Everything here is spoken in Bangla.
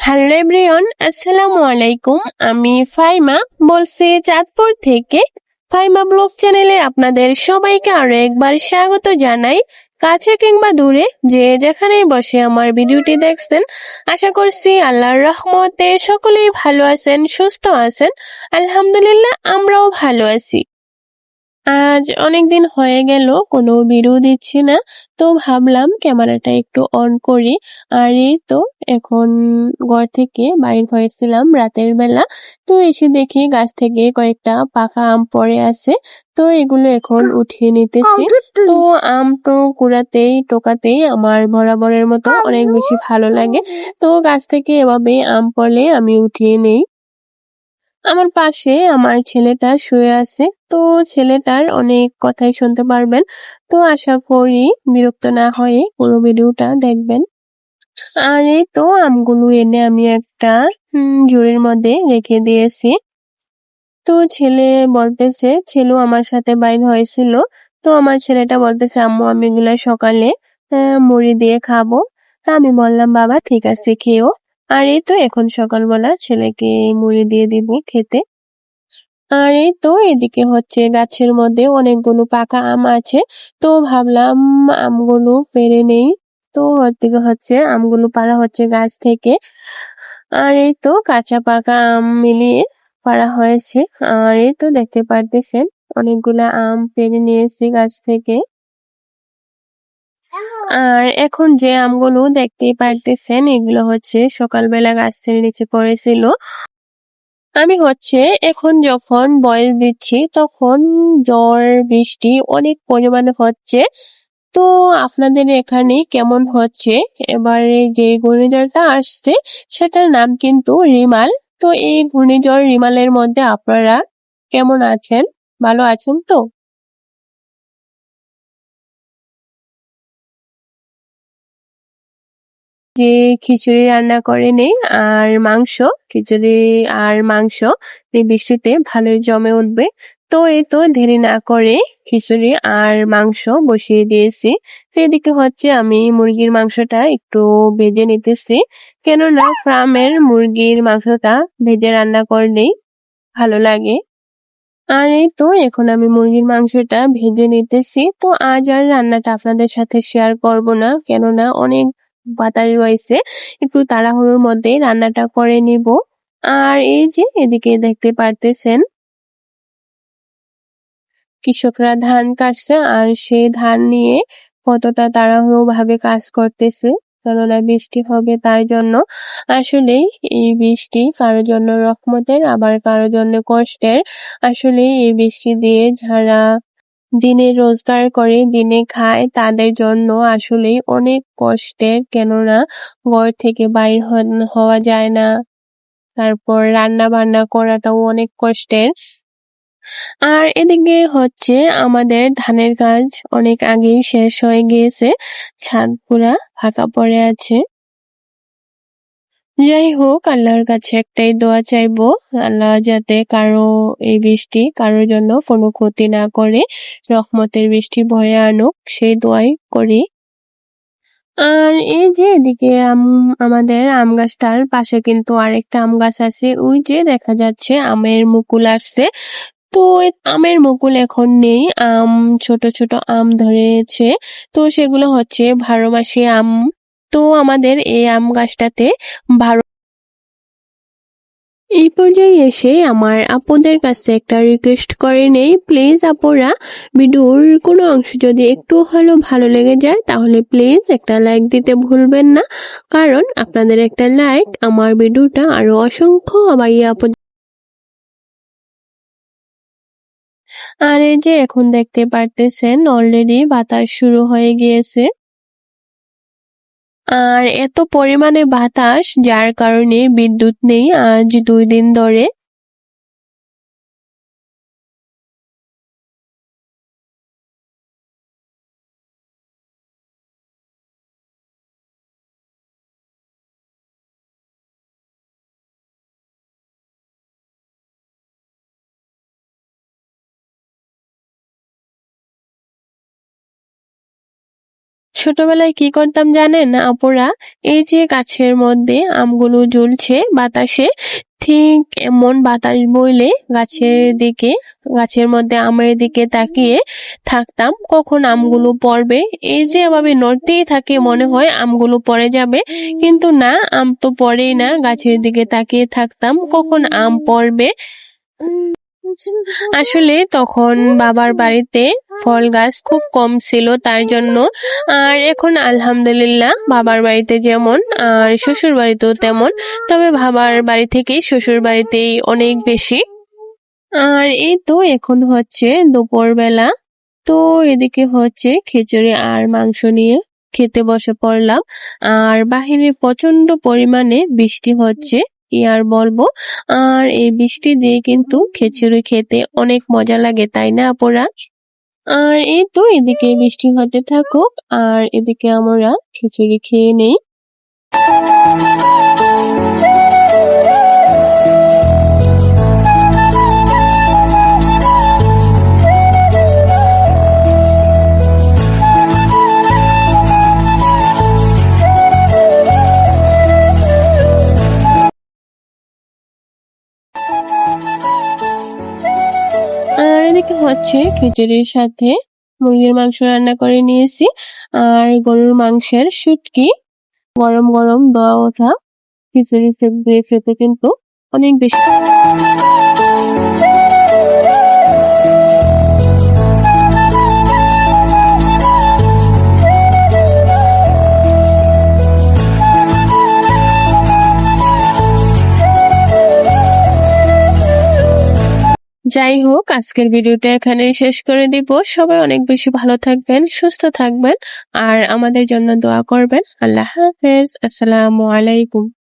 হ্যালো এভরিওয়ান, আসসালামু আলাইকুম। আমি ফাইমা বলছি চাঁদপুর থেকে। ফাইমা ব্লগ চ্যানেলে আপনাদের সবাইকে আরো একবার স্বাগত জানাই। কাছে কিংবা দূরে যে যেখানেই বসে আমার ভিডিওটি দেখছেন, আশা করছি আল্লাহর রহমতে সকলেই ভালো আছেন, সুস্থ আছেন। আলহামদুলিল্লাহ, আমরাও ভালো আছি। আজ অনেকদিন হয়ে গেল কোনো ভিডিও দিচ্ছি না, তো ভাবলাম ক্যামেরাটা একটু অন করি। আর এই তো এখন ঘর থেকে বাইর হয়েছিলাম রাতের বেলা, তো এসে দেখি গাছ থেকে কয়েকটা পাকা আম পড়ে আছে। তো এগুলো এখন উঠিয়ে নিতেছি। তো আম তো কুড়াতেই টোকাতেই আমার বরাবরের মতো অনেক বেশি ভালো লাগে। তো গাছ থেকে এভাবে আম পড়লে আমি উঠিয়ে নেই। আমার পাশে আমার ছেলেটা শুয়ে আছে, তো ছেলেটার অনেক কথাই শুনতে পারবেন। তো আশা করি বিরক্ত না হয়ে পুরো ভিডিওটা দেখবেন। আর এই তো আমগুলো এনে আমি একটা ঝুড়ির মধ্যে রেখে দিয়েছি। তো ছেলেও আমার সাথে বাইর হয়েছিল। তো আমার ছেলেটা বলতেছে, আম্মু আমি এগুলা সকালে মুড়ি দিয়ে খাবো। তা আমি বললাম, বাবা ঠিক আছে খেও। আর এই তো এখন সকালবেলা ছেলেকে মুড়ি দিয়ে দিব খেতে। আর এই তো এদিকে হচ্ছে গাছের মধ্যে অনেকগুলো পাকা আম আছে, তো ভাবলাম আমগুলো পেড়ে নেই। তো ওদিকে হচ্ছে আমগুলো পাড়া হচ্ছে গাছ থেকে। আর এই তো কাঁচা পাকা আম মিলিয়ে পাড়া হয়েছে। আর এই তো দেখতে পারতেছেন অনেকগুলা আম পেড়ে নিয়েছি গাছ থেকে। আর এখন যে আমগুলো দেখতেই পারতেছেন এগুলো হচ্ছে সকালবেলা গাছের নিচে পড়েছিল। আমি হচ্ছে এখন যখন বয়স দিচ্ছি তখন ঝড় বৃষ্টি অনেক পরিমাণে হচ্ছে। তো আপনাদের এখানে কেমন হচ্ছে? এবারে যে ঘূর্ণিঝড়টা আসছে সেটার নাম কিন্তু রিমাল। তো এই ঘূর্ণিঝড় রিমালের মধ্যে আপনারা কেমন আছেন? ভালো আছেন তো? যে খিচুড়ি রান্না করে নেই আর মাংস, খিচুড়ি আর মাংস এই বৃষ্টিতে ভালোই জমে উঠবে। তো এই তো দেরি না করে খিচুড়ি আর মাংস বসিয়ে দিয়েছি। তো এদিকে হচ্ছে আমি মুরগির মাংসটা একটু ভেজে নিতেছি, কেননা ফার্মের মুরগির মাংসটা ভেজে রান্না করলেই ভালো লাগে। আর এই তো এখন আমি মুরগির মাংসটা ভেজে নিতেছি। তো আজ আর রান্নাটা আপনাদের সাথে শেয়ার করব না, কেননা অনেক বাতাস রয়েছে, একটু তাড়াহুড়োর মধ্যে রান্নাটা করে নিব। আর এই যে এদিকে দেখতে পারতেছেন কৃষকরা ধান কাটছে আর সেই ধান নিয়ে কতটা তাড়াহুড়ো ভাবে কাজ করতেছে, কেননা বৃষ্টি হবে তার জন্য। আসলেই এই বৃষ্টি কারোর জন্য রহমতের, আবার কারোর জন্য কষ্টের। আসলে এই বৃষ্টি দিয়ে যারা দিনে রোজগার করে দিনে খায় তাদের জন্য আসলেই অনেক কষ্টের, কেননা ঘর থেকে বাইর হওয়া যায় না। তারপর রান্না বান্না করাটাও অনেক কষ্টের। আর এদিকে হচ্ছে আমাদের ধানের কাজ অনেক আগেই শেষ হয়ে গিয়েছে, ছাদ পুরা ফাঁকা পড়ে আছে। যাই হোক, আল্লাহর কাছে একটাই দোয়া চাইবো, আল্লাহ যাতে এই বৃষ্টি কারোর জন্য কোনো ক্ষতি না করে, রহমতের বৃষ্টি বয়ে আনুক, সেই দোয়াই করি। আর এই যে এদিকে আমাদের আম গাছটার পাশে কিন্তু আরেকটা আম গাছ আছে, ওই যে দেখা যাচ্ছে আমের মুকুল আসছে। তো আমের মুকুল এখন নেই, ছোট ছোট আম ধরেছে। তো সেগুলো হচ্ছে 12 মাসি আম। তো আমাদের এই আম গাছটাতে 12। এই পর্যায়ে এসে আমার আপুদের কাছে একটা রিকোয়েস্ট করে নেই, প্লিজ আপুরা ভিডিওর কোনো অংশ যদি একটু হলেও ভালো লেগে যায় তাহলে প্লিজ একটা লাইক দিতে ভুলবেন না, কারণ আপনাদের একটা লাইক আমার ভিডিওটা আরো অসংখ্য ভাইয়া আপু। আর এই যে এখন দেখতে পারতেছেন অলরেডি বাতাস শুরু হয়ে গিয়েছে। আর এত পরিমাণে বাতাস যার কারণে বিদ্যুৎ নেই আজ 2 দিন ধরে। ছোটবেলায় কি করতাম জানেন আপুরা? এই যে গাছের মধ্যে আমগুলো ঝুলছে বাতাসে, ঠিক এমন বাতাস বইলে গাছের মধ্যে আমের দিকে তাকিয়ে থাকতাম কখন আমগুলো পড়বে। এই যে এভাবে নড়তেই থাকে, মনে হয় আমগুলো পড়ে যাবে, কিন্তু না, আম তো পড়েই না। গাছের দিকে তাকিয়ে থাকতাম কখন আম পড়বে। আসলে তখন বাবার বাড়িতে ফল গাছ খুব কম ছিল, তার জন্য। আর এখন আলহামদুলিল্লাহ বাবার বাড়িতে যেমন আর শ্বশুর বাড়িতেও তেমন, তবে বাবার বাড়ি থেকে শ্বশুর বাড়িতেই অনেক বেশি। আর এই তো এখন হচ্ছে দুপুরবেলা, তো এদিকে হচ্ছে খিচুড়ি আর মাংস নিয়ে খেতে বসে পড়লাম। আর বাহিরে প্রচন্ড পরিমাণে বৃষ্টি হচ্ছে, কি আর বলবো। আর এই বৃষ্টি দিয়ে কিন্তু খিচুড়ি খেতে অনেক মজা লাগে, তাই না আপুরা? আর এই তো এদিকে বৃষ্টি হতে থাকুক, আর এদিকে আমরা খিচুড়ি খেয়ে নেই। আর এদিকে হচ্ছে খিচুড়ির সাথে মুরগির মাংস রান্না করে নিয়েছি, আর গরুর মাংসের শুটকি গরম গরম দেওয়া ওঠা খিচুড়ি দিয়ে খেতে কিন্তু অনেক বেশি। যাই হোক, আজকের ভিডিওটা এখানেই শেষ করে দিব। সবাই অনেক বেশি ভালো থাকবেন, সুস্থ থাকবেন, আর আমাদের জন্য দোয়া করবেন। আল্লাহ হাফেজ, আসসালামু আলাইকুম।